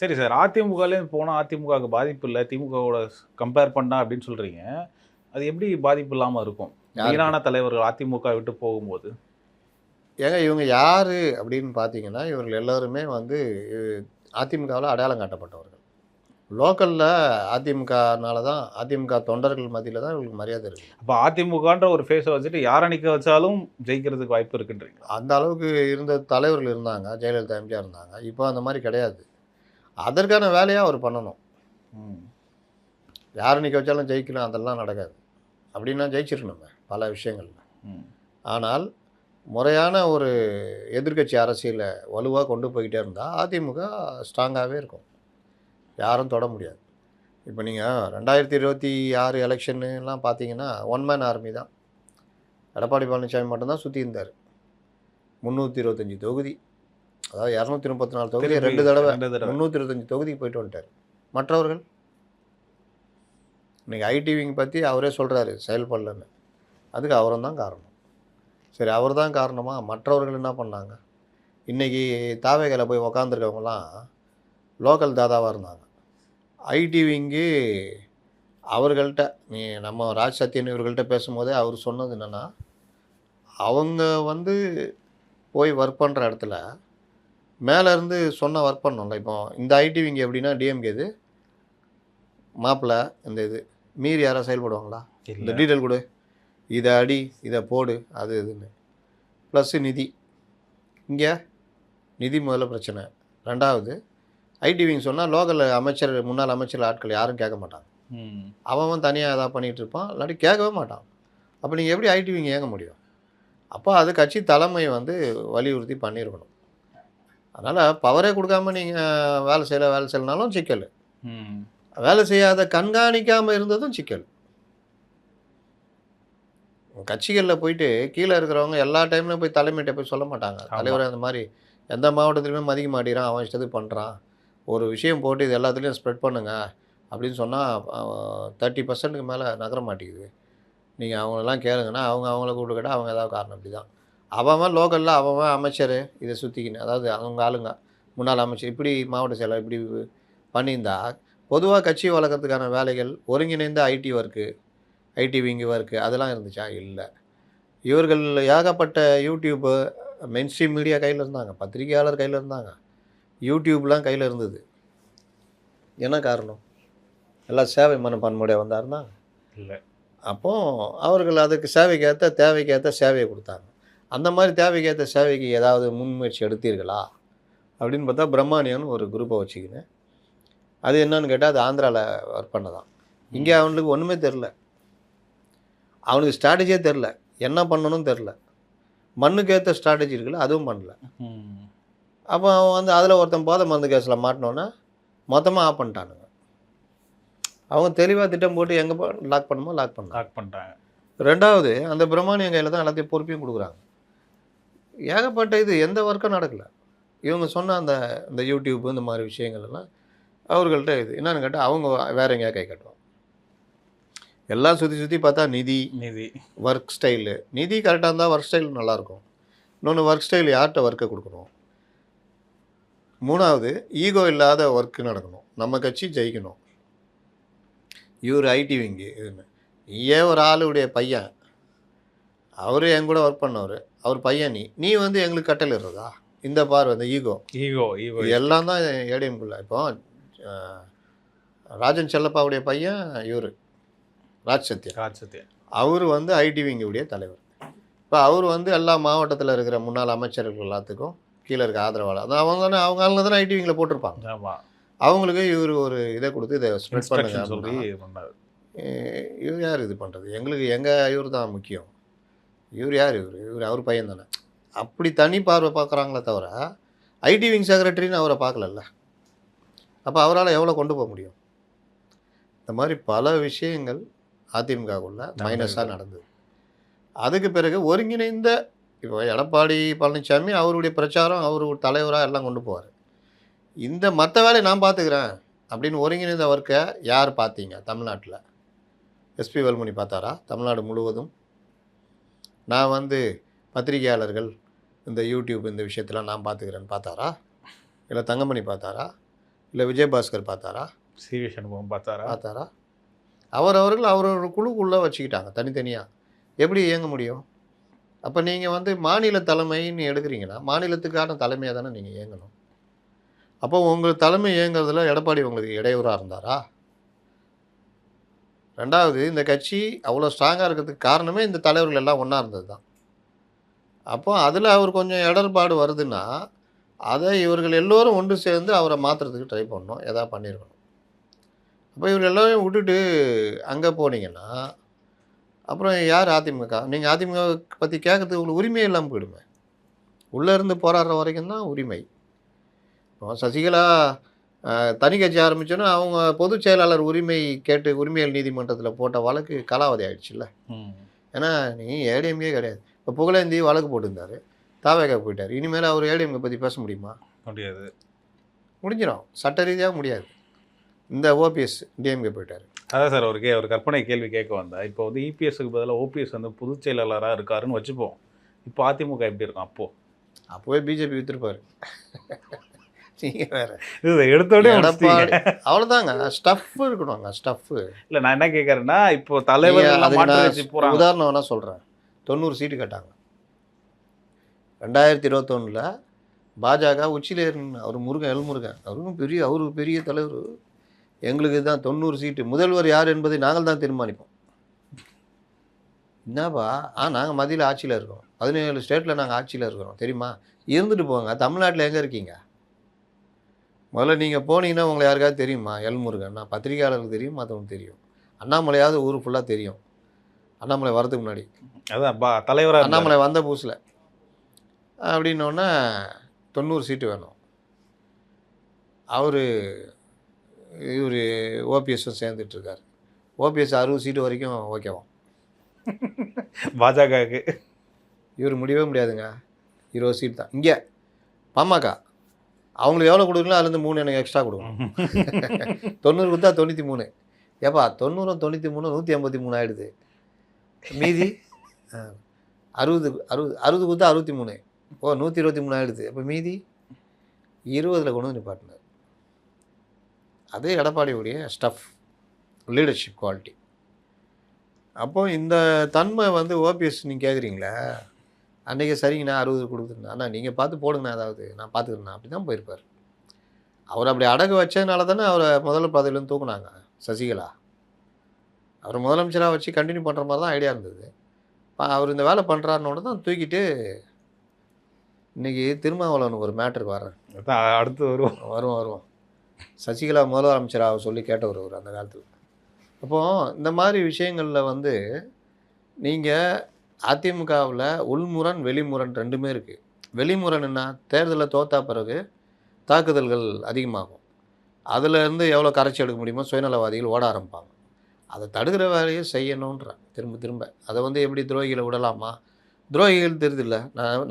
சரி சார். அதிமுகலேருந்து போனா அதிமுகவுக்கு பாதிப்பு இல்ல. திமுகவோட கம்பேர் பண்ணா அப்படின்னு சொல்றீங்க. அது எப்படி பாதிப்பு இல்லாம இருக்கும்? யாருக்கு? வீணான தலைவர்கள் அதிமுக விட்டு போகும்போது. ஏங்க இவங்க யாரு அப்படின்னு பார்த்தீங்கன்னா, இவர்கள் எல்லாருமே வந்து அதிமுகவுல அடையாளம் காட்டப்பட்டவர்கள். லோக்கல்ல அதிமுகனால தான் அதிமுக தொண்டர்கள் மத்தியில தான் இவங்களுக்கு மரியாதை இருக்கு. அப்ப அதிமுகன்ற ஒரு ஃபேஸ வச்சுட்டு யார நிக்க வச்சாலும் ஜெயிக்கிறதுக்கு வாய்ப்பு இருக்குன்றீங்களா? அந்த அளவுக்கு இருந்த தலைவர்கள் இருந்தாங்க. ஜெயலலிதா, எம்ஜிஆர் இருந்தாங்க. இப்போ அந்த மாரி கிடையாது. அதற்கான வேலைய அவர் பண்ணணும். ம். யார நிக்க வச்சாலும் ஜெயிக்கலாம் அதெல்லாம் நடக்காது. அப்படின்னா ஜெயிச்சிரணுமே பல விஷயங்கள்ல. ம். ஆனால் முறையான ஒரு எதிர்க்கட்சி அரசியல வலுவா கொண்டு போய்க்கிட்டே இருந்தா, அதிமுக ஸ்ட்ராங்காவே இருக்கும். யாரும் தொட முடியாது. இப்ப நீங்க 2026 எலக்ஷன்லாம் பார்த்தீங்கன்னா, ஒன் மேன் ஆர்மி தான். எடப்பாடி பழனிசாமி மட்டும் தான் சுத்தி இருந்தாரு. 325 தொகுதி. அதாவது 234 தொகுதிய திருப்பி 2 தடவ 2 தடவ. 325 தொகுதிக்கு போயிட்டு வந்துட்டாரு. மற்றவர்கள்? இன்னைக்கு ஐடி விங் பத்தி அவரே சொல்றாரு, செயல்படலன்னு. அதுக்கு அவரும் தான் காரணம். சரி அவர் தான் காரணமா? மற்றவர்கள் என்ன பண்ணாங்க? இன்னைக்கு தாவேகால போய் உக்காந்துருக்கவங்கலாம் லோக்கல் தாதாவா இருந்தாங்க. ஐடி விங்கு அவர்கள்ட்ட நம்ம ராஜ் சத்யன் இவர்கள்ட்ட பேசும்போதே அவர் சொன்னது என்னன்னா, அவங்க வந்து போய் ஒர்க் பண்ற இடத்துல, மேல இருந்து சொன்னா ஒர்க் பண்ணணும்ல. இப்போ இந்த ஐடி விங் எப்படின்னா டிஎம்கே இது. மாப்பிள இந்த இது. மீறி யாராவது செயல்படுவாங்களா? இந்த இல்ல. டீட்டெயில் குடு. இத அடி, இத போடு, அது இதுன்னு. ப்ளஸ் நிதி. இங்க நிதி முதல்ல பிரச்சனை. 2வது ஐடி விங் சொன்னா லோக்கல் அமைச்சர், முன்னாள் அமைச்சர் ஆட்கள் யாரும் கேட்க மாட்டாங்க. ம். அவன் தனியா ஏதாவது பண்ணிட்டு இருப்பான். இல்லாட்டி கேட்கவே மாட்டான். அப்ப நீங்க எப்படி ஐடி விங் இயங்க முடியும்? அப்ப அது கட்சி தலைமை வந்து வலியுறுத்தி பண்ணியிருக்கணும். அதனால பவரே குடுக்காம நீங்க வேலை செய்யலனாலும் சிக்கல். ம். வேலை செய்யாத கண்காணிக்காம இருந்ததும் சிக்கல். கட்சிகள்ல போயிட்டு கீழ இருக்கிறவங்க எல்லா டைம்லயும் போய் தலைமையிட்ட போய் சொல்ல மாட்டாங்க. ஆமா. தலைவர் அந்த மாரி எந்த மாவட்டத்திலுமே மதிக்க மாட்டேங்கிறான். அவன் இஷ்டத்துக்கு பண்றான். ஒரு விஷயம் போட்டு இது எல்லாத்துலயும் ஸ்ப்ரெட் பண்ணுங்க. அப்படின்னு சொன்னா 30%க்கு மேல நகர மாட்டேங்குது. நீங்க அவங்களலாம் கேளுங்கன்னா, அவங்க அவங்கள கூப்பிட்டு கேட்டா அவங்க ஏதாவது காரணம் இப்படிதான். அவன் லோக்கல்ல அவன் அமைச்சரு இத சுத்திக்கின்னு அதாவது அவங்க ஆளுங்க. முன்னாள் அமைச்சர் இப்படி மாவட்ட செயலர் இப்படி பண்ணியிருந்தா, பொதுவா கட்சி வளர்க்கறதுக்கான வேலைகள், ஒருங்கிணைந்த IT work, IT wing work அதெல்லாம் இருந்துச்சா? இல்ல. இவர்கள் ஏகப்பட்ட யூடியூப், மெயின்ஸ்ட்ரீம் மீடியா கையில இருந்தாங்க. பத்திரிகையாளர் கையில இருந்தாங்க. யூடியூப்லாம் கையில இருந்தது. என்ன காரணம்? எல்லாம் சேவை மனப்பான்மையுடைய வந்தாருன்னா, இல்ல. அப்போ அவர்கள் அதுக்கு சேவைக்கேத்த, தேவைக்கேத்த சேவைய குடுத்தாங்க. அந்த மாரி தேவைக்கேத்த சேவைக்கு ஏதாவது முன்முயற்சி எடுத்தீர்களா? அப்படின்னு பார்த்தா, பிரம்மானியம்னு ஒரு குரூப்ப வச்சுக்கின்னு, அது என்னன்னு கேட்டா, அது ஆந்திரால ஒர்க் பண்ணதாம். இங்க ம். அவனுக்கு ஒண்ணுமே தெரியல. அவனுக்கு ஸ்ட்ராட்டஜியே தெரியல. என்ன பண்ணணும்னு தெரியல. மண்ணுக்கு ஏத்த ஸ்ட்ராட்டஜி இருக்குல்ல, அதுவும் பண்ணல. ம். அப்ப அவன் வந்து அதில ஒருத்தன் போதை மருந்து கேஸ்ல மாட்டுனோனே, மொத்தமா ஆஃப் பண்ணிட்டானுங்க. அவங்க தெளிவா திட்டம் போட்டு எங்க லாக் பண்ணணுமோ லாக் பண்ணாங்க. லாக் பண்ட்டாங்க. 2வது அந்த பிரம்மானியன் கையில தான் எல்லாத்தையும் பொறுப்பையும் குடுக்குறாங்க. ஏகப்பட்ட இது எந்த ஒர்க்கும் நடக்கல. இவங்க சொன்ன அந்த இந்த YouTube இந்த மாரி விஷயங்கள் எல்லாம் அவர்கள்ட்ட இது. என்னன்னு கேட்டா, அவங்க வேற எங்கேயா கை காட்டுவாங்க. எல்லாம் சுத்தி சுத்தி பார்த்தா நிதி, நிதி. Work style. நிதி கரெக்ட்டா இருந்தா ஒர்க் ஸ்டைல் நல்லாயிருக்கும். இன்னொன்னு ஒர்க் ஸ்டைல் யார்ட்ட ஒர்க்க குடுக்கணும்? 3வது ஈகோ இல்லாத ஒர்க் நடக்கணும். நம்ம கட்சி ஜெயிக்கணும். இவரு ஐடி விங்கு இதுன்னு. நீயே ஒரு ஆளுடைய பையன். அவரு என் கூட ஒர்க் பண்ணவரு. அவர் பையன் நீ. நீ வந்து எங்களுக்கு கட்டளையிடுறதா? இந்த பாரு அந்த ஈகோ. ஈகோ இது இஷ்யூ. எல்லாம் தான் ஏடிஎம்குள்ள. இப்போ அ ராஜன் செல்லப்பாவுடைய பையன் இவரு, ராஜ் சத்யன். ராஜ் சத்யன். அவரு வந்து ஐடி விங்குடைய தலைவர். இப்ப அவரு வந்து எல்லா மாவட்டத்தில இருக்கிற முன்னாள் அமைச்சர்கள் எல்லாத்துக்கும் கீழ இருக்க ஆதரவாளர். அதான் அவங்க தானே அவங்க ஆளுங்க தானே ஐடி விங்ல போட்டிருப்பாங்க. ஆமா. அவங்களுக்கு இவரு ஒரு இத குடுத்து இத ஸ்ப்ரெட் பண்ணுங்க இன்ஸ்ட்ரக்ஷன் அப்படின்னா, சொல்லி பண்ணாரு. எ இவரு யாரு இது பண்றது? எங்களுக்கு எங்க இவரு தான் முக்கியம். இவரு யாரு இவரு? இவரு அவர் பையன் தானே. அப்படி தனி பார்வை பார்க்குறாங்களே தவிர, ஐடி விங் செக்ரட்டரின்னு அவர பார்க்கலல்ல. அப்ப அவரால எவ்வளோ கொண்டு போ முடியும்? இந்த மாரி பல விஷயங்கள் அதிமுகவுக்குள்ள மைனஸா நடந்திருக்கு. நடந்தது. அதுக்கு பிறகு ஒருங்கிணைந்த இப்போ எடப்பாடி பழனிசாமி அவருடைய பிரச்சாரம், அவரு ஒரு தலைவரா எல்லாம் கொண்டு போவாரு. இந்த மத்த வேலைய நான் பார்த்துக்கிறேன் அப்படின்னு ஒருங்கிணைந்த ஒர்க்க யார் பார்த்தீங்க தமிழ்நாட்டுல? எஸ்பி வேலுமணி பார்த்தாரா? தமிழ்நாடு முழுவதும். நான் வந்து பத்திரிகையாளர்கள், இந்த யூடியூப் இந்த விஷயத்தலாம் நான் பார்த்துக்கிறேன்னு பார்த்தாரா? இல்ல தங்கமணி பார்த்தாரா? இல்லை விஜயபாஸ்கர் பார்த்தாரா? சி.வி. சண்முகம் பார்த்தாரா? அவரவர்கள் அவரவர் குழுக்குள்ளே வச்சுக்கிட்டாங்க தனித்தனியாக. எப்படி இயங்க முடியும்? அப்போ நீங்கள் வந்து மாநில தலைமைன்னு எடுக்கிறீங்கன்னா மாநிலத்துக்கான தலைமையாக தானே நீங்கள் இயங்கணும். அப்போ உங்கள் தலைமை இயங்குறதுல எடப்பாடி உங்களுக்கு இடையூறாக இருந்தாரா? 2வது இந்த கட்சி அவ்வளோ ஸ்ட்ராங்காக இருக்கிறதுக்கு காரணமே இந்த தலைவர்கள் எல்லாம் ஒன்றா இருந்தது தான். அப்போ அதில் அவர் கொஞ்சம் இடர்பாடு வருதுன்னா அதை இவர்கள் எல்லோரும் ஒன்று சேர்ந்து அவரை மாற்றுறதுக்கு ட்ரை பண்ணணும், எதாவது பண்ணியிருக்கணும். அப்போ இவர் எல்லாரையும் விட்டுட்டு அங்கே போனீங்கன்னா அப்புறம் யார் அதிமுக? நீங்கள் அதிமுக பற்றி கேட்கறதுக்கு உங்களுக்கு உரிமையே இல்லாமல் போயிடுமே. உள்ளே இருந்து போராடுற வரைக்கும் தான் உரிமை. இப்போ சசிகலா தனி கட்சி ஆரம்பித்தோன்னா அவங்க பொதுச் செயலாளர் உரிமை கேட்டு உரிமையல் நீதிமன்றத்தில் போட்ட வழக்கு காலாவதி ஆகிடுச்சுல்ல. ஏன்னா நீ ஏடிஎம்கே கிடையாது. இப்போ புகழேந்தி வழக்கு போட்டிருந்தார், தாவேகா போயிட்டார். இனிமேல் அவர் ஏடிஎம்கே பற்றி பேச முடியுமா? முடியாது, முடிஞ்சிடும். சட்ட ரீதியாக முடியாது. இந்த ஓபிஎஸ் டிஎம்கே போயிட்டார். அதான் சார் ஒரு கற்பனை கேள்வி கேட்க வந்தேன். இப்போ வந்து இபிஎஸ்க்கு பதிலாக ஓபிஎஸ் வந்து பொதுச் செயலாளராக இருக்காருன்னு வச்சுப்போம். இப்போ அதிமுக எப்படி இருக்கும்? அப்போவே பிஜேபி விற்றுருப்பார். நீங்கள் வேறு இது எடுத்தோடனே எடப்பாடி அவ்வளோதாங்க. ஸ்டஃப் இருக்கணுங்க, ஸ்டஃப்பு. இல்லை நான் என்ன கேட்குறேன்னா, இப்போ தலைவர் உதாரணம் வேணால் சொல்கிறேன். 90 சீட்டு கேட்டாங்க 2021. பாஜக உச்சியில் ஏறின அவர் எல்முருகன் அவருக்கு பெரிய தலைவர். எங்களுக்கு தான் 90 சீட்டு. முதல்வர் யார் என்பதை நாங்கள் தான் தீர்மானிப்போம். என்னப்பா? நாங்கள் மத்தியில் ஆட்சியில் இருக்கோம். 17 ஸ்டேட்டில் நாங்கள் ஆட்சியில் இருக்கிறோம் தெரியுமா? இருந்துட்டு போங்க. தமிழ்நாட்டில் எங்கே இருக்கீங்க? முதல்ல நீங்கள் போனீங்கன்னா உங்களை யாருக்காவது தெரியுமா? எல்முருகன் பத்திரிகையாளருக்கு தெரியும், மற்றவங்க தெரியும். அண்ணாமலையாவது ஊர் ஃபுல்லாக தெரியும். அண்ணாமலை வரதுக்கு முன்னாடி அதான் தலைவராக அண்ணாமலை வந்த புதுசில் அப்படின்னோடனே 90 சீட்டு வேணும். இவர் ஓபிஎஸும் சேர்ந்துட்டுருக்கார். ஓபிஎஸ் 60 சீட்டு வரைக்கும் ஓகேவாம் பாஜகவுக்கு. இவர் முடியவே முடியாதுங்க. 20 சீட் தான். இங்கே பாமக அவங்களுக்கு எவ்வளோ கொடுக்கலாம், அதுலேருந்து 3 எனக்கு எக்ஸ்ட்ரா கொடுக்கணும். 90 கொடுத்தா 93. ஏப்பா 90 93 183 ஆகிடுது. மீதி 60 கொடுத்தா 63. 123 ஆகிடுது. அப்போ மீதி 20 கொண்டு வந்து நிப்பாட்டினார். அதே எடப்பாடியுடைய ஸ்டஃப், லீடர்ஷிப் குவாலிட்டி. அப்போது இந்த தன்மை வந்து ஓபிஎஸ் நீங்கள் கேட்குறீங்களா? அன்றைக்கி சரிங்கண்ணா 60 கொடுத்துருந்தேன், அண்ணா நீங்கள் பார்த்து போடுங்கண்ணா, அதாவது நான் பார்த்துக்கிறேண்ணா, அப்படி தான் போயிருப்பார். அவர் அப்படி அடகு வச்சதுனால தானே அவரை முதல்வர் பதவியிலேருந்து தூக்குனாங்க சசிகலா. அவர் முதலமைச்சராக வச்சு கண்டினியூ பண்ணுற மாதிரி தான் ஐடியா இருந்தது. அவர் இந்த வேலை பண்ணுறாருனோட தான் தூக்கிட்டு இன்றைக்கி திருமாவளவனுக்கு ஒரு மேட்டருக்கு வரேன். அடுத்து வருவோம். சசிகலா முதலமைச்சராக சொல்லி கேட்டவர் அந்த காலத்தில். அப்போது இந்த மாதிரி விஷயங்களில் வந்து நீங்கள் அதிமுகவில் உள்முரண் வெளிமுரண் ரெண்டுமே இருக்குது. வெளிமுரண் என்ன? தேர்தலில் தோற்றா பிறகு தாக்குதல்கள் அதிகமாகும். அதிலேருந்து எவ்வளோ கரைச்சி எடுக்க முடியுமோ சுயநலவாதிகள் ஓட ஆரம்பிப்பாங்க. அதை தடுக்கிற வேலையை செய்யணுன்ற திரும்ப அதை வந்து எப்படி துரோகிகளை விடலாமா? துரோகிகள் தெரியுதில்ல.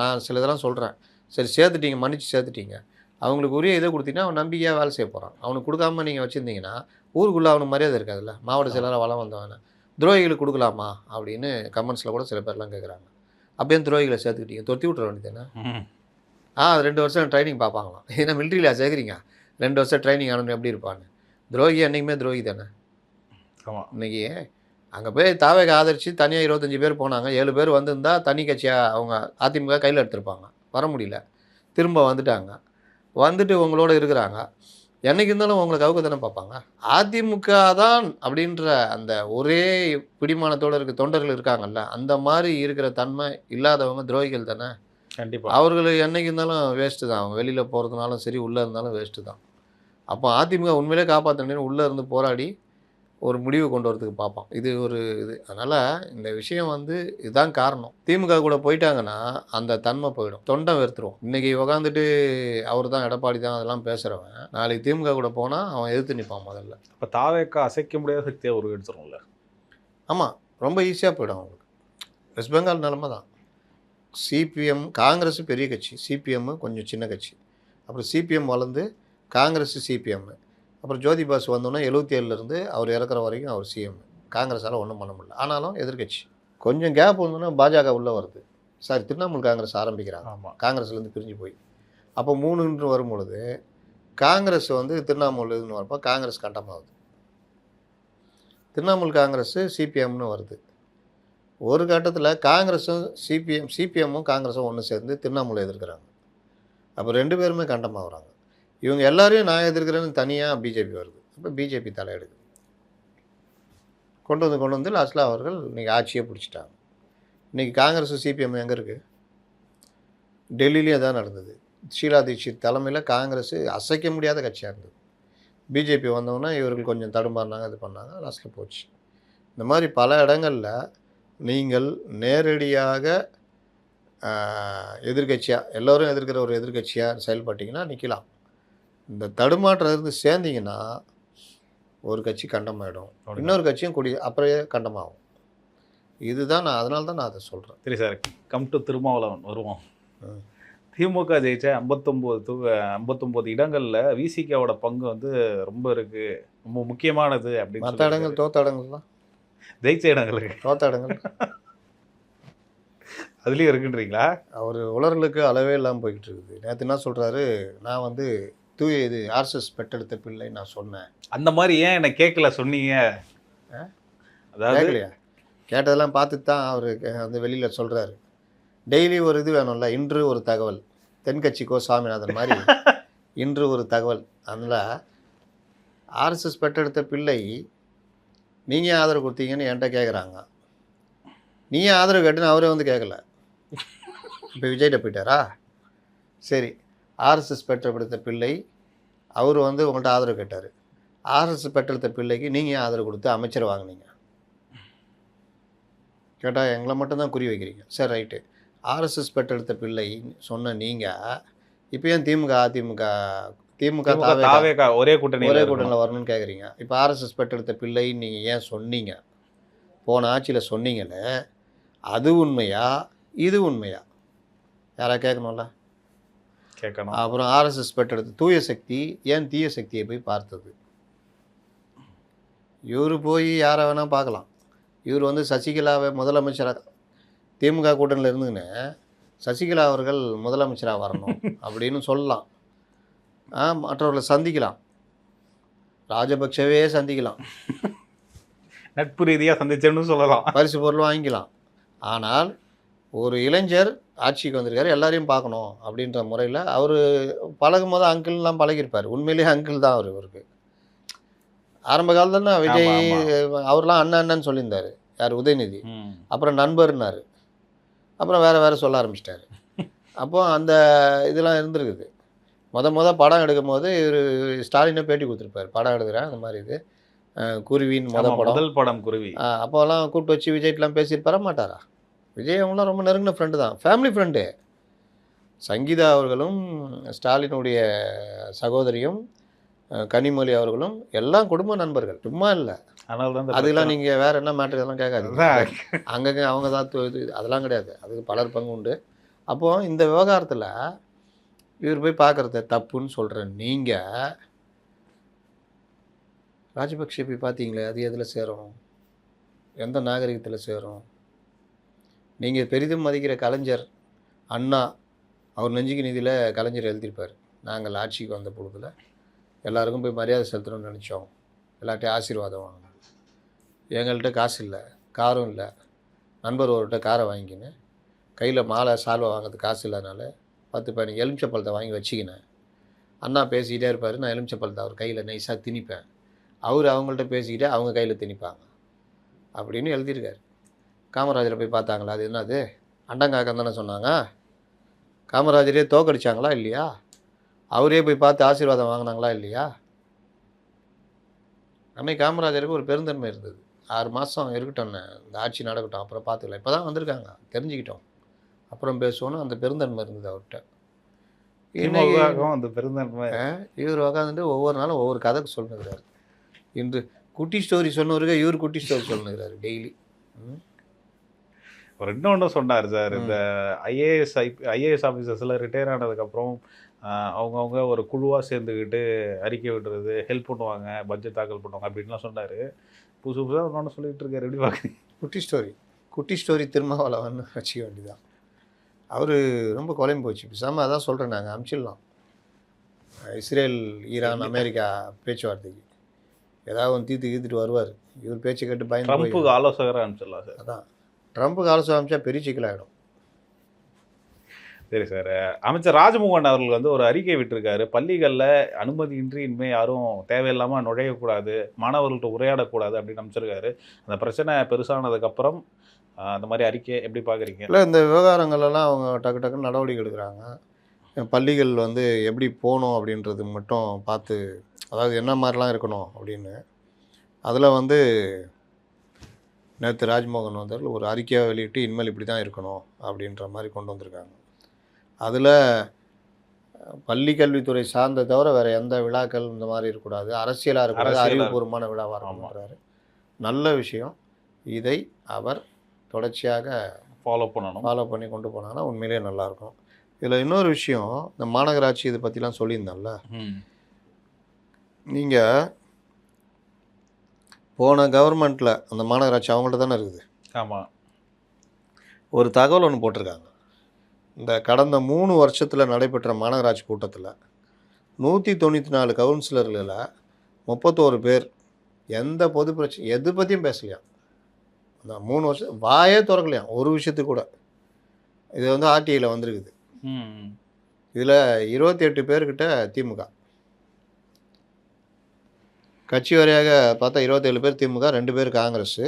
நான் சில இதெல்லாம் சொல்கிறேன். சரி சேர்த்துட்டீங்க, மன்னிச்சு சேர்த்துட்டீங்க, அவங்களுக்கு உரிய இதை கொடுத்தீங்கன்னா அவன் நம்பிக்கையாக வேலை செய்ய போகிறான். அவனுக்கு கொடுக்காம நீங்கள் வச்சுருந்தீங்கன்னா ஊருக்குள்ளே அவனுக்கு மரியாதை இருக்காதுல்ல. மாவட்ட செயலராக வளம் வந்தவன துரோகிகளுக்கு கொடுக்கலாமா அப்படின்னு கமெண்ட்ஸில் கூட சில பேர்லாம் கேட்குறாங்க. அப்படியே துரோகிகளை சேர்த்துக்கிட்டீங்க, தொத்தி விட்ற வேண்டியதானே. 2 வருஷம் ட்ரைனிங் பார்ப்பாங்களாம். ஏன்னா மிலிட்ரியில் சேர்க்குறீங்க, 2 வருஷம் ட்ரைனிங் ஆனவங்க எப்படி இருப்பான்னு. துரோகி என்றைக்குமே துரோகி தானே. இன்றைக்கி அங்கே போய் தாவேக ஆதரித்து தனியாக 25 பேர் போனாங்க. 7 பேர் வந்திருந்தால் தனி கட்சியாக அவங்க அதிமுக கையில் எடுத்திருப்பாங்க. வர முடியல, திரும்ப வந்துட்டு உங்களோட இருக்கிறாங்க. என்றைக்கு இருந்தாலும் உங்களை கவுக்க தானே பார்ப்பாங்க. அதிமுக தான் அப்படின்ற அந்த ஒரே பிடிமானத்தோடு இருக்க தொண்டர்கள் இருக்காங்கல்ல, அந்த மாதிரி இருக்கிற தன்மை இல்லாதவங்க துரோகிகள் தானே. கண்டிப்பாக அவர்கள் என்றைக்கு இருந்தாலும் வேஸ்ட்டு தான். அவங்க வெளியில் போகிறதுனாலும் சரி, உள்ளே இருந்தாலும் வேஸ்ட்டு தான். அப்போ அதிமுக உண்மையிலே காப்பாற்றணுன்னு உள்ளே இருந்து போராடி ஒரு முடிவு கொண்டு வரதுக்கு பார்ப்பான். இது அதனால் இந்த விஷயம் வந்து இதுதான் காரணம். திமுக கூட போயிட்டாங்கன்னா அந்த தன்மை போயிடும், தொண்டை வெறுத்துருவோம். இன்றைக்கி உக்காந்துட்டு அவர் தான் எடப்பாடி தான் அதெல்லாம் பேசுகிறவன், நாளைக்கு திமுக கூட போனால் அவன் எதிர்த்து நிற்பான் முதல்ல. இப்போ தாவேக்கா அசைக்க முடியாத சக்தியாக எடுத்துருவோம்ல. ஆமாம், ரொம்ப ஈஸியாக போயிடும் அவங்களுக்கு. வெஸ்ட் பெங்கால் நிலமை தான். சிபிஎம், காங்கிரஸ் பெரிய கட்சி, சிபிஎம் கொஞ்சம் சின்ன கட்சி. அப்புறம் சிபிஎம் வளர்ந்து காங்கிரஸ், சிபிஎம், அப்புறம் ஜோதி பாசு வந்தோன்னே 77லேருந்து அவர் இறக்குற வரைக்கும் அவர் சிஎம். காங்கிரஸால் ஒன்றும் பண்ண முடியல, ஆனாலும் எதிர்கட்சி. கொஞ்சம் கேப் வந்தோன்னா பாஜக உள்ளே வருது. திரிணாமுல் காங்கிரஸ் ஆரம்பிக்கிறாங்க, காங்கிரஸ்லேருந்து பிரிஞ்சு போய். அப்போ 3 வரும்பொழுது காங்கிரஸ் வந்து திரிணாமுல்னு வரப்போ காங்கிரஸ் கண்டமாகுது. திரிணாமுல் காங்கிரஸ் சிபிஎம்னு வருது. ஒரு கட்டத்தில் காங்கிரஸும் சிபிஎம்மும் காங்கிரஸும் ஒன்று சேர்ந்து திரிணாமுலை எதிர்க்கிறாங்க. அப்போ 2 பேருமே கண்டமாகறாங்க. இவங்க எல்லாரையும் நான் எதிர்க்கிறேன்னு தனியாக பிஜேபி வருது. அப்போ பிஜேபி தலையெடுக்குது. கொண்டு வந்து லாஸ்ட்டில் அவர்கள் இன்றைக்கி ஆட்சியே பிடிச்சிட்டாங்க. இன்றைக்கி காங்கிரஸ் சிபிஎம் எங்கே இருக்குது? டெல்லியிலே தான் நடந்தது. ஷீலா தீட்சித் தலைமையில் காங்கிரஸ் அசைக்க முடியாத கட்சியாக இருந்தது. பிஜேபி வந்தோன்னா இவர்கள் கொஞ்சம் தடுமாறினாங்க, இது பண்ணாங்க, லாஸ்ட்டில் போச்சு. இந்த மாதிரி பல இடங்களில் நீங்கள் நேரடியாக எதிர்கட்சியாக எல்லோரும் எதிர்க்கிற ஒரு எதிர்கட்சியாக செயல்பட்டிங்கன்னா நிற்கலாம். இந்த தடுமாற்றம் இருந்து சேர்ந்தீங்கன்னா ஒரு கட்சி கண்டமாயிடும், இன்னொரு கட்சியும் அப்புறையே கண்டமாகும். இதுதான் நான் அதனால தான் நான் அதை சொல்கிறேன். சரி சார், கம் டு திருமாவளவன் வருவோம். திமுக ஜெயிச்ச 59 இடங்களில் விசிகாவோட பங்கு வந்து ரொம்ப இருக்குது, ரொம்ப முக்கியமானது அப்படின்னு. மற்ற இடங்கள் தோத்த இடங்கள் தான், ஜெயிச்ச இடங்களுக்கு தோத்த இடங்கள் அதுலேயும் இருக்குன்றீங்களா? அவர் உலர்களுக்கு அளவே இல்லாமல் போய்கிட்டு இருக்குது. நேற்று என்ன சொல்கிறாரு, நான் வந்து இது ஆர்எஸ்எஸ் பெற்றெடுத்த பிள்ளை நான் சொன்னேன். அந்த மாதிரி ஏன் என்னை கேட்கல சொன்னீங்க? அதாவது கேட்கலையா? கேட்டதெல்லாம் பார்த்துட்டு தான் அவர் வந்து வெளியில் சொல்கிறாரு. டெய்லி ஒரு இது வேணும்ல, இன்று ஒரு தகவல். தென்கட்சிக்கோ சாமிநாதன் மாதிரி இன்று ஒரு தகவல். அதில் ஆர்எஸ்எஸ் பெற்றெடுத்த பிள்ளை நீங்கள் ஏன் ஆதரவு கொடுத்தீங்கன்னு என்கிட்ட கேட்குறாங்க. நீ ஏன் ஆதரவு கேட்டுன்னு அவரே வந்து கேட்கல. இப்போ விஜய்கிட்ட போயிட்டாரா? சரி, ஆர்எஸ்எஸ் பெற்றெடுத்த பிள்ளை அவர் வந்து உங்கள்கிட்ட ஆதரவு கேட்டார். ஆர்எஸ்எஸ் பெற்றெடுத்த பிள்ளைக்கு நீங்கள் ஏன் ஆதரவு கொடுத்து அமைச்சர் வாங்கினீங்க கேட்டால் எங்களை மட்டும்தான் குறி வைக்கிறீங்க. சரி ரைட்டு, ஆர்எஸ்எஸ் பெற்றெடுத்த பிள்ளை சொன்ன நீங்கள் இப்போ ஏன் திமுக ஒரே கூட்டணியில் வரணும்னு கேட்குறீங்க? இப்போ ஆர்எஸ்எஸ் பெற்றெடுத்த பிள்ளை நீங்கள் ஏன் சொன்னீங்க? போன ஆட்சியில் சொன்னீங்களே, அது உண்மையா இது உண்மையா? யாராவது கேட்கணும்ல, கேட்கணும். அப்புறம் ஆர்எஸ்எஸ் பெற்றெடுத்த தூய சக்தி ஏன் தீய சக்தியை போய் பார்த்தது? இவர் போய் யாரை வேணால் பார்க்கலாம். இவர் வந்து சசிகலாவை முதலமைச்சராக திமுக கூட்டணியில் இருந்துன்னு சசிகலா அவர்கள் முதலமைச்சராக வரணும் அப்படின்னு சொல்லலாம். மற்றவர்களை சந்திக்கலாம், ராஜபக்சவே சந்திக்கலாம், நட்பு ரீதியாக சந்திச்சேன்னு சொல்லலாம், பரிசு பொருள் வாங்கிக்கலாம். ஆனால் ஒரு இளைஞர் ஆட்சிக்கு வந்திருக்காரு, எல்லாரையும் பார்க்கணும் அப்படின்ற முறையில் அவர் பழகும் போது அங்கிள்லாம் பழகிருப்பார். உண்மையிலேயே அங்கிள் தான் அவருக்கு. ஆரம்ப காலத்தில் தான் விஜய் அவர்லாம் அண்ணன்னு சொல்லியிருந்தார். யார்? உதயநிதி. அப்புறம் நண்பர்னார், அப்புறம் வேறு சொல்ல ஆரம்பிச்சிட்டாரு. அப்போது அந்த இதெல்லாம் இருந்திருக்குது. படம் எடுக்கும் போது இவர் ஸ்டாலினை பேட்டி கொடுத்துருப்பார், படம் எடுக்கிறேன் அந்த மாதிரி. இது குருவின் முதல் படம் குருவி. அப்போல்லாம் கூப்பிட்டு வச்சு விஜய்ட்டெலாம் பேசியிருப்பார மாட்டாரா? விஜய் அவங்களாம் ரொம்ப நெருங்கின ஃப்ரெண்டு தான், ஃபேமிலி ஃப்ரெண்டு. சங்கீதா அவர்களும் ஸ்டாலினுடைய சகோதரியும் கனிமொழி அவர்களும் எல்லாம் குடும்ப நண்பர்கள், சும்மா இல்லை. அதெல்லாம் நீங்கள் வேறு என்ன மேட்ரு இதெல்லாம் கேட்காதீங்க. அங்கங்கே அவங்க தான் இது அதெல்லாம் கிடையாது, அதுக்கு பலர் பங்கு உண்டு. அப்போது இந்த விவகாரத்தில் இவர் போய் பார்க்குறத தப்புன்னு சொல்கிறேன். நீங்கள் ராஜபக்ஷ போய் பார்த்தீங்களே, அது எதில் சேரும்? எந்த நாகரிகத்தில் சேரும்? நீங்கள் பெரிதும் மதிக்கிற கலைஞர் அண்ணா, அவர் நெஞ்சுக்கு நிதியில் கலைஞர் எழுதியிருப்பார், நாங்கள் ஆட்சிக்கு வந்த பொழுதில் எல்லாருக்கும் போய் மரியாதை செலுத்தணும்னு நினச்சோம், எல்லார்ட்டையும் ஆசீர்வாதம் வாங்கணும், எங்கள்கிட்ட காசு இல்லை, காரும் இல்லை, நண்பர் ஒருகிட்ட காரை வாங்கிக்கின்னு கையில் மாலை சால்வை வாங்கிறது காசு இல்லாதனால 10-15 எலுமிச்சை பழத்தை வாங்கி வச்சுக்கினேன். அண்ணா பேசிக்கிட்டே இருப்பார், நான் எலுமிச்சை பழத்தை அவர் கையில் நைஸாக திணிப்பேன், அவர் அவங்கள்ட்ட பேசிக்கிட்டே அவங்க கையில் திணிப்பாங்க அப்படின்னு எழுதியிருக்காரு. காமராஜரை போய் பார்த்தாங்களா? அது என்னது அண்டங்காக்கம் தானே சொன்னாங்க. காமராஜரே தோக்கடிச்சாங்களா இல்லையா? அவரே போய் பார்த்து ஆசீர்வாதம் வாங்கினாங்களா இல்லையா? அன்னைக்கு காமராஜருக்கு ஒரு பெருந்தன்மை இருந்தது. 6 மாதம் இருக்கட்டும்னு, இந்த ஆட்சி நடக்கட்டும், அப்புறம் பார்த்துக்கலாம், இப்போ தான் வந்திருக்காங்க, தெரிஞ்சுக்கிட்டோம், அப்புறம் பேசுவோன்னு அந்த பெருந்தன்மை இருந்தது அவர்கிட்ட. அந்த பெருந்தன்மை இவர் உக்காந்துட்டு ஒவ்வொரு நாளும் ஒவ்வொரு கதைக்கு சொல்லுங்கிறார். இன்று குட்டி ஸ்டோரி சொன்னவருக்கு இவர் குட்டி ஸ்டோரி சொல்லுங்கிறாரு டெய்லி. ஒரு இன்னொன்று சொன்னார் சார், இந்த ஐஏஎஸ் ஆஃபீஸர்ஸில் ரிட்டையர் ஆனதுக்கப்புறம் அவங்கவுங்க ஒரு குழுவாக சேர்ந்துக்கிட்டு அறிக்கை விடுறது, ஹெல்ப் பண்ணுவாங்க, பட்ஜெட் தாக்கல் பண்ணுவாங்க அப்படின்லாம் சொன்னார். புதுசாக ஒன்று சொல்லிகிட்டு இருக்காரு, எப்படி பார்க்குறீங்க? குட்டி ஸ்டோரி திருமாவளவன் வச்சுக்க வேண்டியதான். அவர் ரொம்ப குழம்பு போச்சு. பேசாமல் அதான் சொல்கிறேன், நாங்கள் அனுப்பிச்சிடலாம். இஸ்ரேல், ஈரான், அமெரிக்கா பேச்சுவார்த்தைக்கு. ஏதாவது ஒன்று தீர்த்துட்டு வருவார். இவர் பேச்சு கேட்டு பயந்து போய். ட்ரம்ப்புக்கு ஆலோசகராக அனுப்பிச்சிடலாம் சார். அதான் ட்ரம்ப்புக்கு ஆலோசனை அமைச்சா பெரிய சிக்கலாகிடும். சரி சார். அமைச்சர் ராஜ்மோகன் அவர்கள் வந்து ஒரு அறிக்கை விட்டிருக்காரு. பள்ளிகளில் அனுமதியின்றி இனிமேல் யாரும் தேவையில்லாமல் நுழையக்கூடாது, மாணவர்கள்ட்ட உரையாடக்கூடாது அப்படின்னு அமைச்சிருக்காரு. அந்த பிரச்சனை பெருசானதுக்கப்புறம் அந்த மாதிரி அறிக்கையை எப்படி பார்க்குறீங்க? இல்லை, இந்த விவகாரங்கள்லாம் அவங்க டக்கு டக்குன்னு நடவடிக்கை எடுக்கிறாங்க. பள்ளிகள் வந்து எப்படி போகணும் அப்படின்றது மட்டும் பார்த்து, அதாவது என்ன மாதிரிலாம் இருக்கணும் அப்படின்னு. அதில் வந்து நேற்று ராஜ்மோகன் வந்து ஒரு அறிக்கையாக வெளியிட்டு இனிமேல் இப்படி தான் இருக்கணும் அப்படின்ற மாதிரி கொண்டு வந்திருக்காங்க. அதில் பள்ளி கல்வித்துறை சார்ந்த தவிர வேறு எந்த விழாக்கள் இந்த மாதிரி இருக்கக்கூடாது, அரசியலாக இருக்கக்கூடாது, அறிவுபூர்வமான விழாவாக இருக்கணுன்றாரு. நல்ல விஷயம். இதை அவர் தொடர்ச்சியாக ஃபாலோ பண்ணி கொண்டு போனாங்கன்னா உண்மையிலேயே நல்லாயிருக்கும். இதில் இன்னொரு விஷயம், இந்த மாநகராட்சி இதை பற்றிலாம் சொல்லியிருந்தேன்ல, நீங்கள் போன கவர்மெண்ட்டில் அந்த மாநகராட்சி அவங்கள்ட்ட தானே இருக்குது. ஆமாம். ஒரு தகவல் ஒன்று போட்டிருக்காங்க. இந்த கடந்த 3 வருஷத்தில் நடைபெற்ற மாநகராட்சி கூட்டத்தில் 194 கவுன்சிலர்களில் 31 பேர் எந்த பொது பிரச்சனை எது பற்றியும் பேசலையாம். அந்த 3 வருஷம் வாயே திறக்கலையாம் ஒரு விஷயத்துக்கு கூட. இது வந்து ஆர்டிஐயில் வந்திருக்குது. இதில் 28 பேர்கிட்ட திமுக கட்சி வரையாக பார்த்தா 27 பேர் திமுக, 2 பேர் காங்கிரஸ்,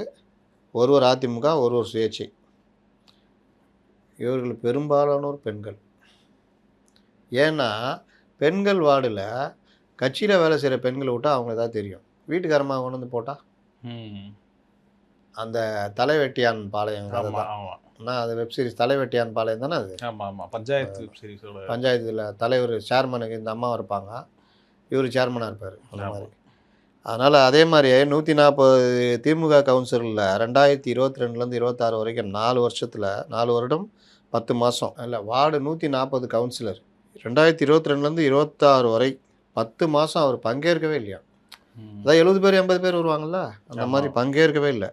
ஒருவர் அதிமுக, ஒருவர் சுயேட்சை. இவர்கள் பெரும்பாலானோர் பெண்கள். ஏன்னா பெண்கள் வார்டில் கட்சியில் வேலை செய்கிற பெண்களை விட்டால் அவங்க ஏதாவது தெரியும். வீட்டுக்காரமாக கொண்டு வந்து போட்டால் அந்த தலைவெட்டியான் பாளையம் கதை தான். ஆனால் அது வெப்சீரிஸ் தலைவெட்டியான் பாளையம் தானே அது. ஆமாம், பஞ்சாயத்து வெப்சீரிஸோட பஞ்சாயத்தில் தலைவர் சேர்மனுக்கு இந்த அம்மா இருப்பாங்க, இவர் சேர்மனாக இருப்பார் அந்த மாதிரி. அதனால் அதே மாதிரியே 140 திமுக கவுன்சிலரில் 2022லேருந்து 26 வரைக்கும் 4 வருஷத்தில் 4 வருடம் 10 மாதம் இல்லை வார்டு 140 கவுன்சிலர் 2022லேருந்து 26 வரை 10 மாதம் அவர் பங்கேற்கவே இல்லையா. அதான் 70 பேர் 80 பேர் வருவாங்கள்ல, அந்த மாதிரி பங்கேற்கவே இல்லை.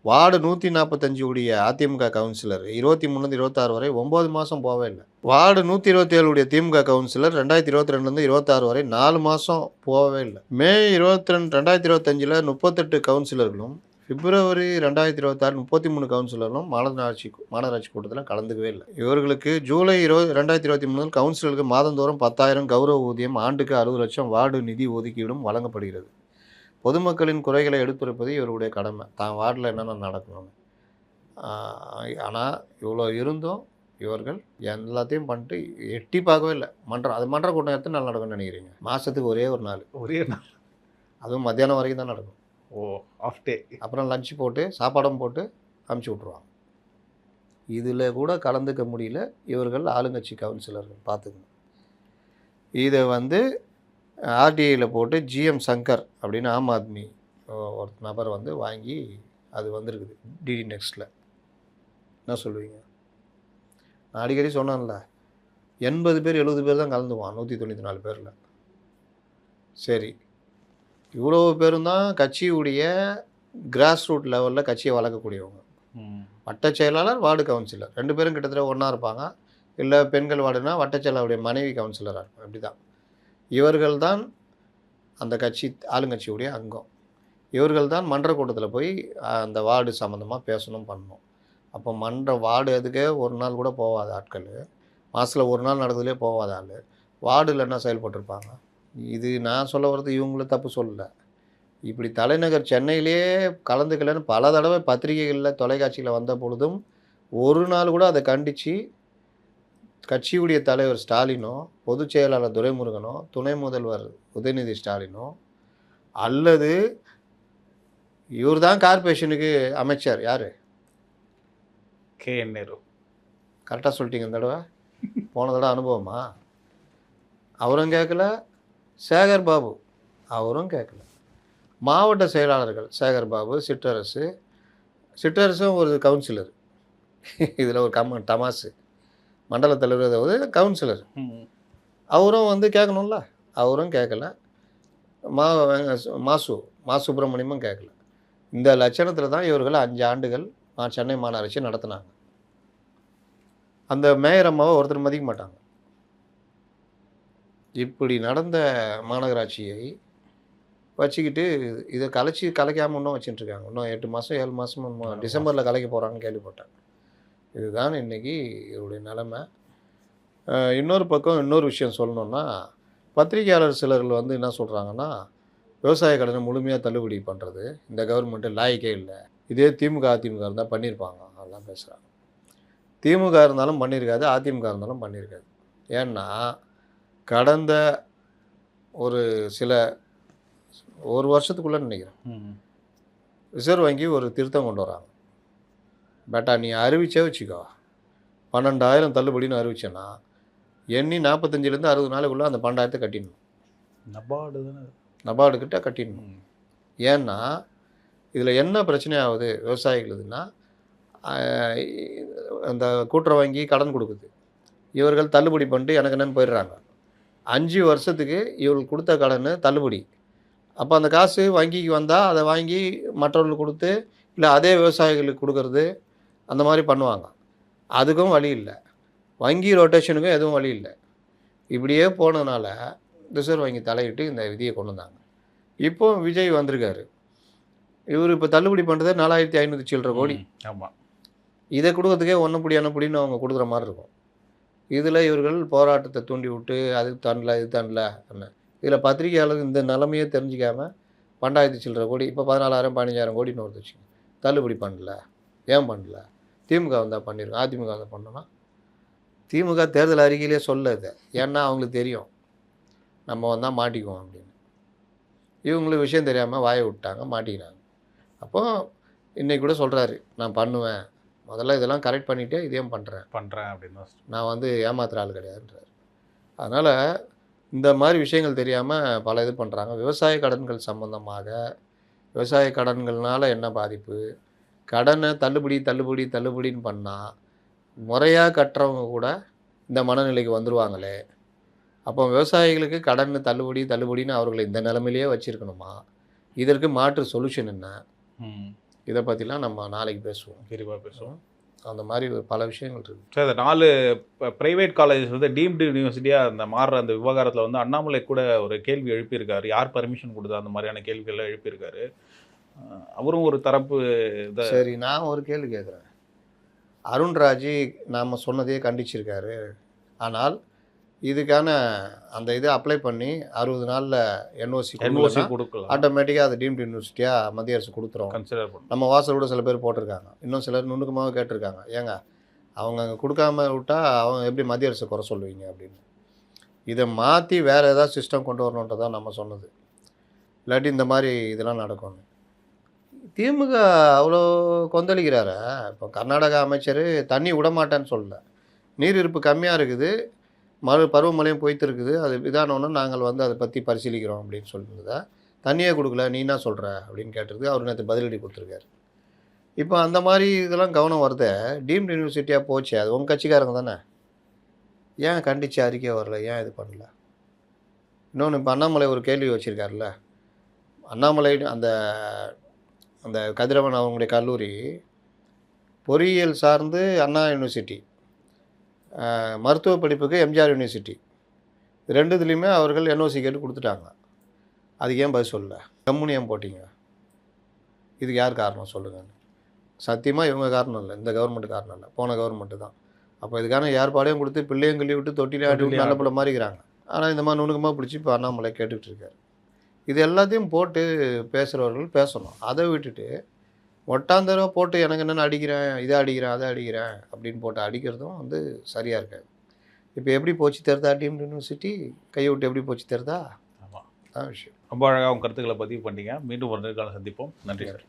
வார்டு 145 உடைய அதிமுக கவுன்சிலர் 23லேருந்து 26 வரை 9 மாதம் போகவே இல்லை. வார்டு 127 உடைய திமுக கவுன்சிலர் 2022லேருந்து 26 வரை 4 மாதம் போகவே இல்லை. மே 22, 2025 38 கவுன்சிலர்களும், பிப்ரவரி 2026 33 கவுன்சிலர்களும் மாநகராட்சி கூட்டத்தில் கலந்துக்கவே இல்லை. இவர்களுக்கு ஜூலை 2023 கவுன்சிலருக்கு மாதந்தோறும் 10,000 கௌரவ ஊதியம், ஆண்டுக்கு 60 லட்சம் வார்டு நிதி ஒதுக்கீடும் வழங்கப்படுகிறது. பொதுமக்களின் குறைகளை எடுத்துரைப்பது இவருடைய கடமை, தான் வார்டில் என்னென்ன நடக்கணும்னு. ஆனால் இவ்வளோ இருந்தும் இவர்கள் எல்லாத்தையும் பண்ணிட்டு எட்டி பார்க்கவே இல்லை. மன்ற கூட்டம் எத்தனை நாள் நடக்கும்னு நினைக்கிறீங்க? மாதத்துக்கு ஒரே ஒரு நாள், அதுவும் மத்தியானம் வரைக்கும் தான் நடக்கும். ஆஃப் டே. அப்புறம் லஞ்சு போட்டு சாப்பாடும் போட்டு அமுச்சு விட்ருவாங்க. இதில் கூட கலந்துக்க முடியல இவர்கள் ஆளுங்கட்சி கவுன்சிலர்கள். பார்த்துக்கணும். இதை வந்து ஆர்டிஐயில் போட்டு ஜிஎம் சங்கர் அப்படின்னு ஆம் ஆத்மி ஒரு நபர் வந்து வாங்கி அது வந்திருக்குது டிடி நெக்ஸ்ட்டில். என்ன சொல்லுவீங்க? நான் அடிக்கடி சொன்னேன்ல, 80 பேர் 70 பேர் தான் கலந்துக்குவான் 194 பேரில். சரி, இவ்வளோ பேரும் தான் கட்சியுடைய கிராஸ் ரூட் லெவலில் கட்சியை வளர்க்கக்கூடியவங்க. வட்ட செயலாளர், வார்டு கவுன்சிலர் 2 பேரும் கிட்டத்தட்ட ஒன்றா இருப்பாங்க. இல்லை பெண்கள் வார்டுனா வட்ட செயலாளருடைய மனைவி கவுன்சிலராக இருக்கும். இப்படி தான் இவர்கள் தான் அந்த கட்சி ஆளுங்கட்சியுடைய அங்கம். இவர்கள் தான் மன்ற கூட்டத்தில் போய் அந்த வார்டு சம்மந்தமாக பேசணும், பண்ணணும். அப்போ வார்டு எதுக்கே ஒரு நாள் கூட போகாத ஆட்கள், மாதத்தில் ஒரு நாள் நடந்ததுலேயே போகாத ஆள் வார்டில் என்ன செயல்பட்டுருப்பாங்க? இது நான் சொல்ல வர்றது இவங்களும் தப்பு சொல்லலை. இப்படி தலைநகர் சென்னையிலே கலந்துக்கலன்னு பல தடவை பத்திரிகைகளில் தொலைக்காட்சியில் வந்த பொழுதும் ஒரு நாள் கூட அதை கண்டித்து கட்சியுடைய தலைவர் ஸ்டாலினோ, பொதுச் செயலாளர் துரைமுருகனோ, துணை முதல்வர் உதயநிதி ஸ்டாலினோ, அல்லது இவர் தான் கார்பரேஷனுக்கு அமைச்சர் யார், KN நேரு. கரெக்டாக சொல்லிட்டீங்க. இந்த தடவை போன தடவை அனுபவமா? அவரும் கேட்கல, சேகர் பாபு அவரும் கேட்கல. மாவட்ட செயலாளர்கள் சேகர் பாபு, சிற்றரசும் ஒரு கவுன்சிலர். இதில் ஒரு தமாசு, மண்டல தலைவர் அதாவது கவுன்சிலர், அவரும் வந்து கேட்கணும்ல, அவரும் கேட்கல. மா சுப்பிரமணியமும் கேட்கல. இந்த லட்சணத்தில் தான் இவர்கள் 5 ஆண்டுகள் சென்னை மாநகராட்சி நடத்தினாங்க. அந்த மேயர் அம்மாவை ஒருத்தர் மதிக்க மாட்டாங்க. இப்படி நடந்த மாநகராட்சியை வச்சுக்கிட்டு இதை கலைக்காமல் இன்னும் வச்சுட்டுருக்காங்க. இன்னும் 8 மாதம் 7 மாதம் இன்னும் டிசம்பரில் கலைக்க போகிறாங்கன்னு கேள்விப்பட்டேன். இதுதான் இன்றைக்கி இவருடைய நிலைமை. இன்னொரு பக்கம் இன்னொரு விஷயம் சொல்லணுன்னா, பத்திரிகையாளர் சிலர்கள் வந்து என்ன சொல்கிறாங்கன்னா, விவசாய கடனை முழுமையாக தள்ளுபடி பண்ணுறது இந்த கவர்மெண்ட்டு லாய்க்கே இல்லை. இதே திமுக அதிமுக இருந்தால் பண்ணியிருப்பாங்க அதெல்லாம் பேசுகிறாங்க. திமுக இருந்தாலும் பண்ணியிருக்காது, அதிமுக இருந்தாலும் பண்ணியிருக்காது. ஏன்னா கடந்த ஒரு வருஷத்துக்குள்ளே நினைக்கிறேன் ரிசர்வ் வங்கி ஒரு திருத்தம் கொண்டு வராங்க. பேட்டா நீ அறிவிச்சே வச்சுக்கோ, 12,000 தள்ளுபடின்னு அறிவிச்சேன்னா எண்ணி 45லேருந்து 60 நாளுக்குள்ளே அந்த 12,000 கட்டிடணும். நபார்டுக்கிட்ட கட்டிடணும். ஏன்னா இதில் என்ன பிரச்சனை ஆகுது விவசாயிகளுதுன்னா, அந்த கூட்டுறவு வங்கி கடன் கொடுக்குது, இவர்கள் தள்ளுபடி பண்ணிட்டு எனக்கு என்னன்னு போயிடுறாங்க. 5 வருஷத்துக்கு இவர்கள் கொடுத்த கடன் தள்ளுபடி. அப்போ அந்த காசு வங்கிக்கு வந்தால் அதை வாங்கி மற்றவர்களுக்கு கொடுத்து, இல்லை அதே விவசாயிகளுக்கு கொடுக்கறது, அந்த மாதிரி பண்ணுவாங்க. அதுக்கும் வழி இல்லை. வங்கி ரொட்டேஷனுக்கும் எதுவும் வழி இல்லை. இப்படியே போனதுனால ரிசர்வ் வங்கி தலையிட்டு இந்த விதியை கொண்டு வந்தாங்க. இப்போ விஜய் வந்திருக்காரு. இவர் இப்போ தள்ளுபடி பண்ணுறது 4,500 சில்லற கோடி. ஆமாம். இதை கொடுக்கறதுக்கே ஒன்றுப்படின்னு அவங்க கொடுக்குற மாதிரி இருக்கும். இதில் இவர்கள் போராட்டத்தை தூண்டி விட்டு அது தண்டல இது தண்டல. இதில் பத்திரிகையாளர் இந்த நிலைமையே தெரிஞ்சிக்காமல் 12,000 சில்லற கோடி, இப்போ 14,000 15,000 கோடின்னு வருது வச்சுங்க. தள்ளுபடி பண்ணல. ஏன் பண்ணல? திமுக வந்தால் பண்ணியிருக்கோம், அதிமுக வந்தால் பண்ணோன்னா, திமுக தேர்தல் அறிக்கையிலே சொல்ல இதை. ஏன்னா அவங்களுக்கு தெரியும் நம்ம வந்தால் மாட்டிக்குவோம் அப்படின்னு. இவங்களுக்கு விஷயம் தெரியாமல் வாயை விட்டாங்க, மாட்டிக்கினாங்க. அப்போது இன்றைக்கி கூட சொல்கிறாரு, நான் பண்ணுவேன், முதல்ல இதெல்லாம் கரெக்ட் பண்ணிவிட்டு இதையும் பண்ணுறேன் அப்படின்னு. நான் வந்து ஏமாத்துகிற ஆள் கிடையாதுன்றார். அதனால் இந்த மாதிரி விஷயங்கள் தெரியாமல் பல இது பண்ணுறாங்க. விவசாய கடன்கள் சம்மந்தமாக, விவசாய கடன்கள்னால என்ன பாதிப்பு, கடனை தள்ளுபடின்னு பண்ணால் முறையாக கட்டுறவங்க கூட இந்த மனநிலைக்கு வந்துடுவாங்களே. அப்போ விவசாயிகளுக்கு கடன் தள்ளுபடின்னு அவர்களை இந்த நிலைமையிலேயே வச்சுருக்கணுமா? இதற்கு மாற்று சொல்யூஷன் என்ன? இதை பற்றிலாம் நம்ம நாளைக்கு பேசுவோம், விரிவாக பேசுவோம். அந்த மாதிரி பல விஷயங்கள் இருக்குது. சார், இந்த 4 ப்ரைவேட் காலேஜஸ் வந்து டீம்டு யூனிவர்சிட்டியாக அந்த மாறுற அந்த விவகாரத்தில் வந்து அண்ணாமலை கூட ஒரு கேள்வி எழுப்பியிருக்காரு. யார் பர்மிஷன் கொடுத்தா அந்த மாதிரியான கேள்விகள்லாம் எழுப்பியிருக்காரு. அவரும் ஒரு தரப்பு. சரி, நான் ஒரு கேள்வி கேட்குறேன். அருண்ராஜ் நாம் சொன்னதையே கண்டிச்சிருக்காரு. ஆனால் இதுக்கான அந்த இதை அப்ளை பண்ணி 60 நாளில் என்ஓசி கொடுக்கலாம், ஆட்டோமேட்டிக்காக அது டீம்டு யூனிவர்சிட்டியாக மத்திய அரசு கொடுத்துரும். கன்சிடர் பண்ணும். நம்ம வாசல் கூட சில பேர் போட்டிருக்காங்க. இன்னும் சிலர் நுணுக்கமாக கேட்டிருக்காங்க, ஏங்க அவங்க அங்கே கொடுக்காம விட்டால் அவங்க எப்படி மத்திய அரசு குறை சொல்லுவீங்க அப்படின்னு. இதை மாற்றி வேறு ஏதாவது சிஸ்டம் கொண்டு வரணுன்றதான் நம்ம சொன்னது. இல்லாட்டி இந்த மாதிரி இதெல்லாம் நடக்கும். திமுக அவ்வளோ கொந்தளிக்கிறாரா? இப்போ கர்நாடகா அமைச்சர் தண்ணி விடமாட்டேன்னு சொல்லலை, நீர் இருப்பு கம்மியாக இருக்குது, பருவமழையும் போய்த்து இருக்குது, அது இதானோன்னு நாங்கள் வந்து அதை பற்றி பரிசீலிக்கிறோம் அப்படின்னு சொல்லியிருந்ததா. தண்ணியே கொடுக்கல, நீ என்ன சொல்கிற அப்படின்னு கேட்டிருக்கு. அவர் நேற்று பதிலடி கொடுத்துருக்காரு. இப்போ அந்த மாதிரி இதெல்லாம் கவனம் வருது. டீம்டு யூனிவர்சிட்டியாக போச்சு, அது உங்கள் கட்சிக்காரங்க தானே, ஏன் கண்டித்து அறிக்கை வரல, ஏன் இது பண்ணல? இன்னொன்று, இப்போ அண்ணாமலை ஒரு கேள்வி வச்சுருக்காருல்ல, அண்ணாமலை அந்த அந்த கதிரவன் அவங்களுடைய கல்லூரி பொறியியல் சார்ந்து அண்ணா யூனிவர்சிட்டி, மருத்துவ படிப்புக்கு எம்ஜிஆர் யூனிவர்சிட்டி, ரெண்டுத்துலேயுமே அவர்கள் என்ஓசி கேட்டு கொடுத்துட்டாங்க. அதுக்கு ஏன் பதில் சொல்லலை? கம்முனியம் போட்டிங்க. இதுக்கு யார் காரணம் சொல்லுங்கள்? சத்தியமாக இவங்க காரணம் இல்லை, இந்த கவர்மெண்ட் காரணம் இல்லை, போன கவர்மெண்ட்டு தான். அப்போ இதுக்கான ஏற்பாடையும் கொடுத்து பிள்ளையும் கழுவி விட்டு தொட்டிலே ஆட்டி விட்டு நல்ல பிள்ளை மாறிக்கிறாங்க. ஆனால் இந்த மாதிரி நுணுக்கமாக பிடிச்சி இப்போ அண்ணாமலை கேட்டுக்கிட்டு இருக்காரு. இது எல்லாத்தையும் போட்டு பேசுகிறவர்கள் பேசணும். அதை விட்டுட்டு ஒட்டாந்தரவை போட்டு எனக்கு என்னென்னு அடிக்கிறேன், இதை அடிக்கிறேன், அதை அடிக்கிறேன் அப்படின்னு போட்டு அடிக்கிறதும் வந்து சரியாக இருக்காது. இப்போ எப்படி போச்சு தெரிதா? டீம்டு யூனிவர்சிட்டி கையை விட்டு எப்படி போச்சு தெரிதா? ஆமாம், அதான் விஷயம். ரொம்ப அழகாக உங்கள் கருத்துக்களை பதிவு பண்ணிங்க. மீண்டும் ஒரு நேர்காணல் சந்திப்போம். நன்றி சார்.